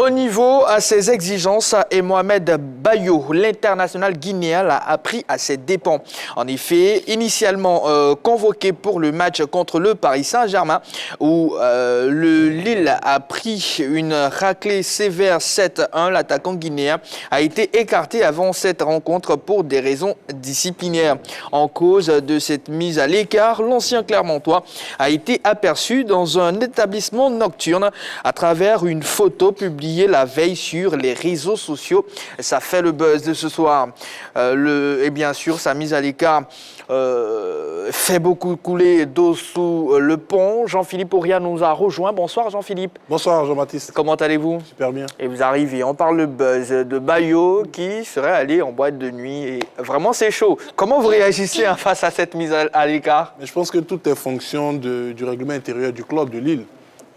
Au niveau à ses exigences et Mohamed Bayo, l'international guinéen, l'a appris à ses dépens. En effet, initialement convoqué pour le match contre le Paris Saint-Germain, où le Lille a pris une raclée sévère 7-1, l'attaquant guinéen a été écarté avant cette rencontre pour des raisons disciplinaires. En cause de cette mise à l'écart, l'ancien Clermontois a été aperçu dans un établissement nocturne à travers une photo publiée la veille sur les réseaux sociaux. Ça fait le buzz de ce soir. Et bien sûr, sa mise à l'écart fait beaucoup couler d'eau sous le pont. Jean-Philippe Auria nous a rejoint. Bonsoir Jean-Philippe. Bonsoir Jean-Baptiste. Comment allez-vous? Super bien. Et vous arrivez, on parle le buzz de Bayo qui serait allé en boîte de nuit. Et vraiment, c'est chaud. Comment vous réagissez face à cette mise à l'écart? Je pense que tout est fonction du règlement intérieur du club de Lille.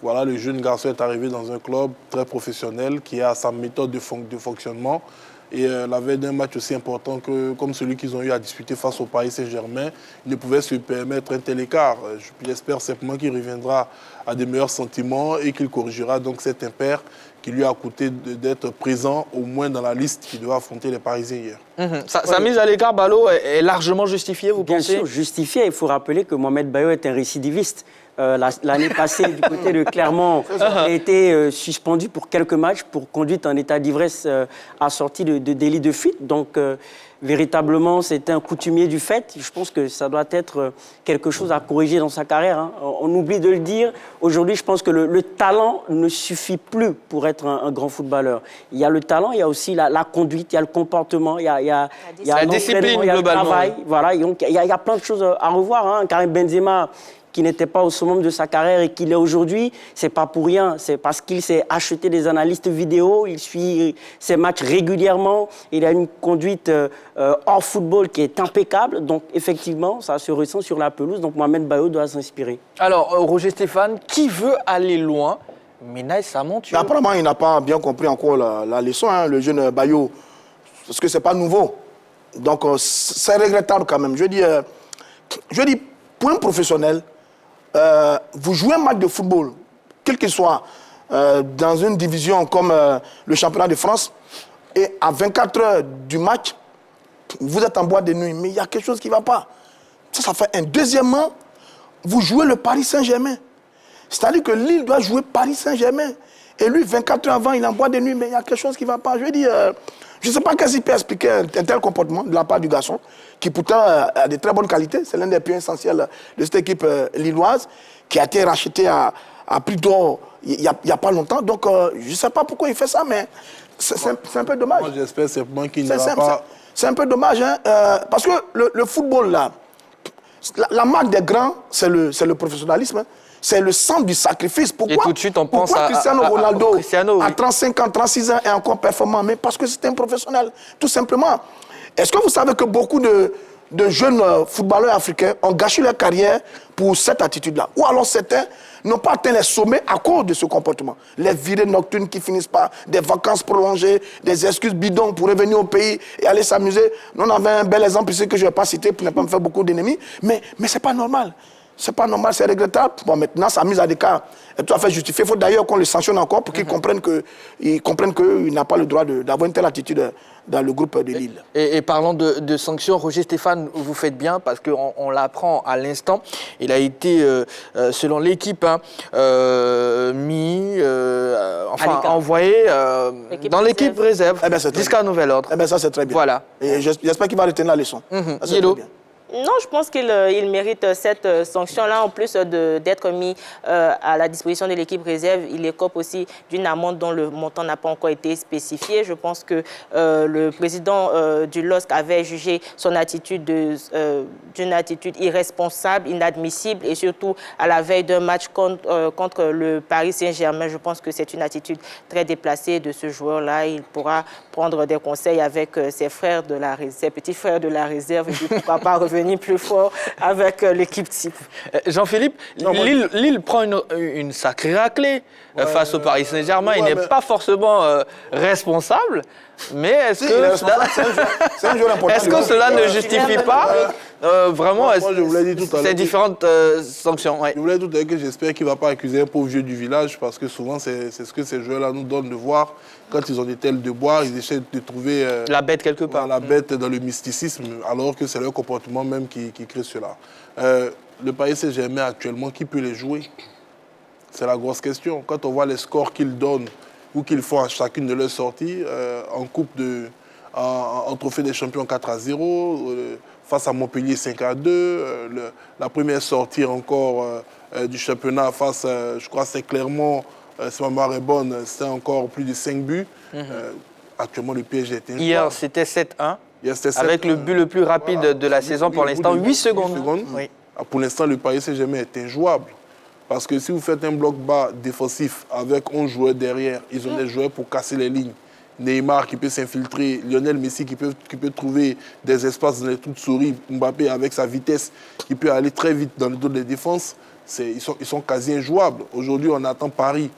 Voilà, le jeune garçon est arrivé dans un club très professionnel qui a sa méthode de fonctionnement. Et la veille d'un match aussi important comme celui qu'ils ont eu à disputer face au Paris Saint-Germain, il ne pouvait se permettre un tel écart. J'espère simplement qu'il reviendra à des meilleurs sentiments et qu'il corrigera donc cet impair qui lui a coûté d'être présent au moins dans la liste qui doit affronter les Parisiens hier. Sa mise à l'écart, Balo, est largement justifiée, vous pensez? Bien sûr, justifiée. Il faut rappeler que Mohamed Bayo est un récidiviste. L'année passée, du côté de Clermont, il a été suspendu pour quelques matchs pour conduite en état d'ivresse assorti de délit de fuite. Donc, véritablement, c'est un coutumier du fait. Je pense que ça doit être quelque chose à corriger dans sa carrière. Hein. On oublie de le dire. Aujourd'hui, je pense que le talent ne suffit plus pour être un grand footballeur. Il y a le talent, il y a aussi la conduite, il y a le comportement, il y a la discipline, il y a le globalement. travail. Voilà, donc, il y a plein de choses à revoir. Hein. Karim Benzema, qui n'était pas au summum de sa carrière et qu'il est aujourd'hui, c'est pas pour rien. C'est parce qu'il s'est acheté des analystes vidéo, il suit ses matchs régulièrement, il a une conduite hors football qui est impeccable. Donc, effectivement, ça se ressent sur la pelouse. Donc, Mohamed Bayo doit s'inspirer. Alors, Roger Stéphane, qui veut aller loin? Menace sa monture. Apparemment, il n'a pas bien compris encore la leçon, hein, le jeune Bayo, parce que c'est pas nouveau. Donc, c'est regrettable quand même. Je dis, pour un professionnel, vous jouez un match de football, quel qu'il soit, dans une division comme le championnat de France, et à 24 heures du match, vous êtes en boîte de nuit, mais il y a quelque chose qui ne va pas. Ça fait un. Deuxièmement, vous jouez le Paris Saint-Germain. C'est-à-dire que Lille doit jouer Paris Saint-Germain. Et lui, 24 heures avant, il est en boîte de nuit, mais il y a quelque chose qui ne va pas. Je ne sais pas qu'est-ce qu'il peut expliquer un tel comportement de la part du garçon, qui pourtant a de très bonnes qualités. C'est l'un des pions essentiels de cette équipe lilloise, qui a été racheté à prix d'or il n'y a pas longtemps. Donc, je ne sais pas pourquoi il fait ça, mais c'est un peu dommage. Moi, j'espère simplement qu'il ne va pas... C'est un peu dommage, hein, parce que le football, là, la marque des grands, c'est le professionnalisme. Hein. C'est le centre du sacrifice. Pourquoi, et tout de suite, on pense pourquoi Cristiano Ronaldo, Cristiano, oui. à 35 ans, 36 ans, est encore performant? Mais parce que c'est un professionnel, tout simplement. Est-ce que vous savez que beaucoup de jeunes footballeurs africains ont gâché leur carrière pour cette attitude-là? Ou alors certains n'ont pas atteint les sommets à cause de ce comportement. Les virées nocturnes qui finissent par des vacances prolongées, des excuses bidons pour revenir au pays et aller s'amuser. Nous, on avait un bel exemple ici que je ne vais pas citer pour ne pas me faire beaucoup d'ennemis. Mais ce n'est pas normal. C'est pas normal, c'est regrettable. Bon, maintenant, sa mise à l'écart est tout à fait justifiée. Il faut d'ailleurs qu'on le sanctionne encore pour qu'il comprenne qu'il n'a pas le droit d'avoir une telle attitude dans le groupe de Lille. Et parlant de sanctions, Roger Stéphane, vous faites bien parce qu'on l'apprend à l'instant. Il a été, selon l'équipe, envoyé dans l'équipe réserve jusqu'à nouvel ordre. Eh bien, ça, c'est très bien. Voilà. Et j'espère qu'il va retenir la leçon. Yelo. Non, je pense qu'il mérite cette sanction-là, en plus d'être mis à la disposition de l'équipe réserve. Il écope aussi d'une amende dont le montant n'a pas encore été spécifié. Je pense que le président du LOSC avait jugé son attitude d'une attitude irresponsable, inadmissible, et surtout à la veille d'un match contre le Paris Saint-Germain. Je pense que c'est une attitude très déplacée de ce joueur-là. Il pourra prendre des conseils avec ses petits frères de la réserve, et puis pourquoi pas revenir plus fort avec l'équipe type. Jean-Philippe, Lille prend une sacrée raclée face au Paris Saint-Germain. Il n'est pas forcément responsable. Mais est-ce que c'est un joueur important. est-ce que cela ne justifie pas vraiment Moi, je vous l'ai dit tout à l'heure. ces différentes sanctions? Ouais. Je voulais tout à l'heure que j'espère qu'il ne va pas accuser un pauvre vieux du village parce que souvent, c'est ce que ces joueurs-là nous donnent de voir. Quand ils ont des tels de boire, ils essaient de trouver La bête quelque part. la bête dans le mysticisme, alors que c'est leur comportement même qui crée cela. Le Paris Saint-Germain actuellement, qui peut les jouer? C'est la grosse question. Quand on voit les scores qu'ils donnent ou qu'ils font à chacune de leurs sorties, en trophée des champions 4-0, face à Montpellier 5-2, la première sortie encore du championnat face, je crois c'est Clermont, si ma mémoire est bonne, c'était encore plus de 5 buts. Actuellement, le PSG est injouable. Hier, c'était 7-1. Hier, c'était Avec 7-1. le but le plus rapide de la saison pour l'instant, 8 secondes. Oui. Pour l'instant, le Paris Saint-Germain est injouable. Parce que si vous faites un bloc bas défensif avec 11 joueurs derrière, ils ont des joueurs pour casser les lignes. Neymar qui peut s'infiltrer, Lionel Messi qui peut trouver des espaces dans les trous de souris, Mbappé avec sa vitesse qui peut aller très vite dans le dos des défenses, ils sont quasi injouables. Aujourd'hui, on attend Paris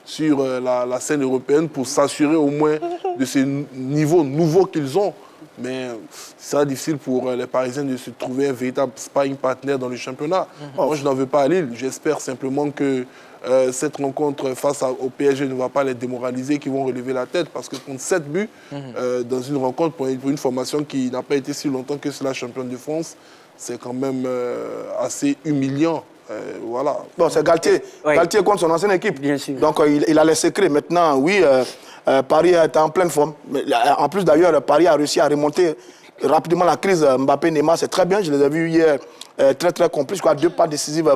sur la scène européenne pour s'assurer au moins de ces niveaux nouveaux qu'ils ont. Mais c'est sera difficile pour les Parisiens de se trouver un véritable sparring partner dans le championnat. Moi, je n'en veux pas à Lille. J'espère simplement que cette rencontre face au PSG ne va pas les démoraliser, qu'ils vont relever la tête. Parce que prendre 7 buts dans une rencontre pour une formation qui n'a pas été si longtemps que cela championne de France, c'est quand même assez humiliant. Voilà. Bon, c'est Galtier. Oui. Galtier contre son ancienne équipe. Bien sûr. Donc, il a les secrets. Maintenant, oui, Paris est en pleine forme. Mais, en plus, d'ailleurs, Paris a réussi à remonter rapidement la crise Mbappé-Neymar. C'est très bien. Je les ai vus hier très, très complices. 2 pas décisives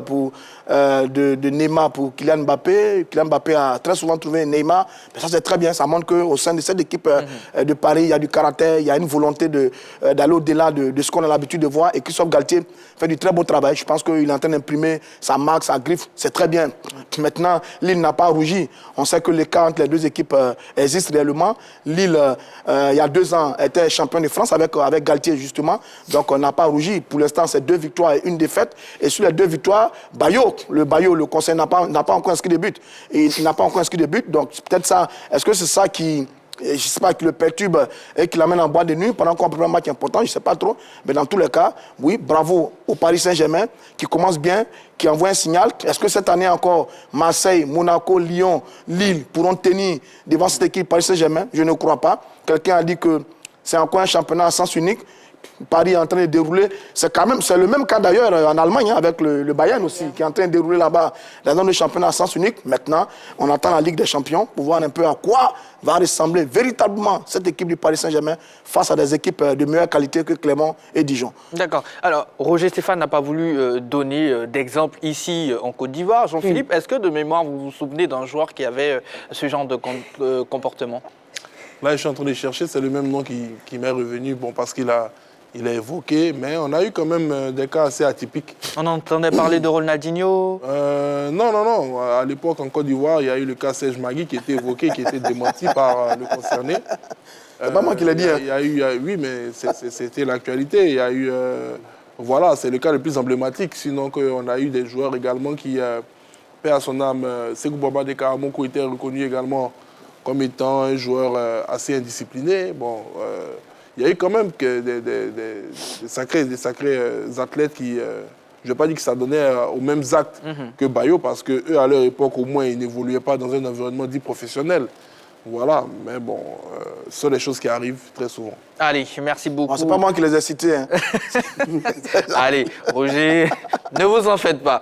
de Neymar pour Kylian Mbappé. Kylian Mbappé a très souvent trouvé Neymar. Mais ça, c'est très bien. Ça montre qu'au sein de cette équipe de Paris, il y a du caractère, il y a une volonté d'aller au-delà de ce qu'on a l'habitude de voir. Et Christophe Galtier fait du très beau travail. Je pense qu'il est en train d'imprimer sa marque, sa griffe. C'est très bien. Maintenant, Lille n'a pas rougi. On sait que l'écart entre les deux équipes existe réellement. Lille, il y a 2 ans, était champion de France avec Galtier, justement. Donc, on n'a pas rougi. Pour l'instant, c'est 2 victoires et 1 défaite. Et sur les 2 victoires, le conseil n'a pas encore inscrit de but. Et il n'a pas encore inscrit de but. Donc, peut-être ça. Est-ce que c'est ça qui... je ne sais pas, qui le perturbe et qui l'amène en boîte de nuit pendant qu'on prend un match important, je ne sais pas trop. Mais dans tous les cas, oui, bravo au Paris Saint-Germain qui commence bien, qui envoie un signal. Est-ce que cette année encore, Marseille, Monaco, Lyon, Lille pourront tenir devant cette équipe Paris Saint-Germain? Je ne crois pas. Quelqu'un a dit que c'est encore un championnat à sens unique. Paris est en train de dérouler. C'est le même cas d'ailleurs en Allemagne, avec le Bayern aussi, qui est en train de dérouler là-bas dans le championnat à sens unique. Maintenant, on attend la Ligue des Champions pour voir un peu à quoi va ressembler véritablement cette équipe du Paris Saint-Germain face à des équipes de meilleure qualité que Clermont et Dijon. D'accord. Alors, Roger Stéphane n'a pas voulu donner d'exemple ici en Côte d'Ivoire. Jean-Philippe, est-ce que de mémoire, vous vous souvenez d'un joueur qui avait ce genre de comportement? Là, je suis en train de chercher, c'est le même nom qui m'est revenu, parce qu'il a évoqué, mais on a eu quand même des cas assez atypiques. On entendait parler de Ronaldinho? Non. À l'époque, en Côte d'Ivoire, il y a eu le cas Serge Magui qui était évoqué, qui était démenti par le concerné. C'est pas moi qui l'ai dit. Oui, mais c'était l'actualité. Il y a eu... voilà, c'est le cas le plus emblématique. Sinon, on a eu des joueurs également qui, paix à son âme, Sékou Baba de Karamoko était reconnu également comme étant un joueur assez indiscipliné. Il y a eu quand même des sacrés athlètes qui... je ne vais pas dire que ça donnait aux mêmes actes que Bayo, parce qu'eux, à leur époque, au moins, ils n'évoluaient pas dans un environnement dit professionnel. Voilà, mais bon, ce sont des choses qui arrivent très souvent. Allez, merci beaucoup. C'est pas moi qui les ai cités. Hein. Allez, Roger, ne vous en faites pas.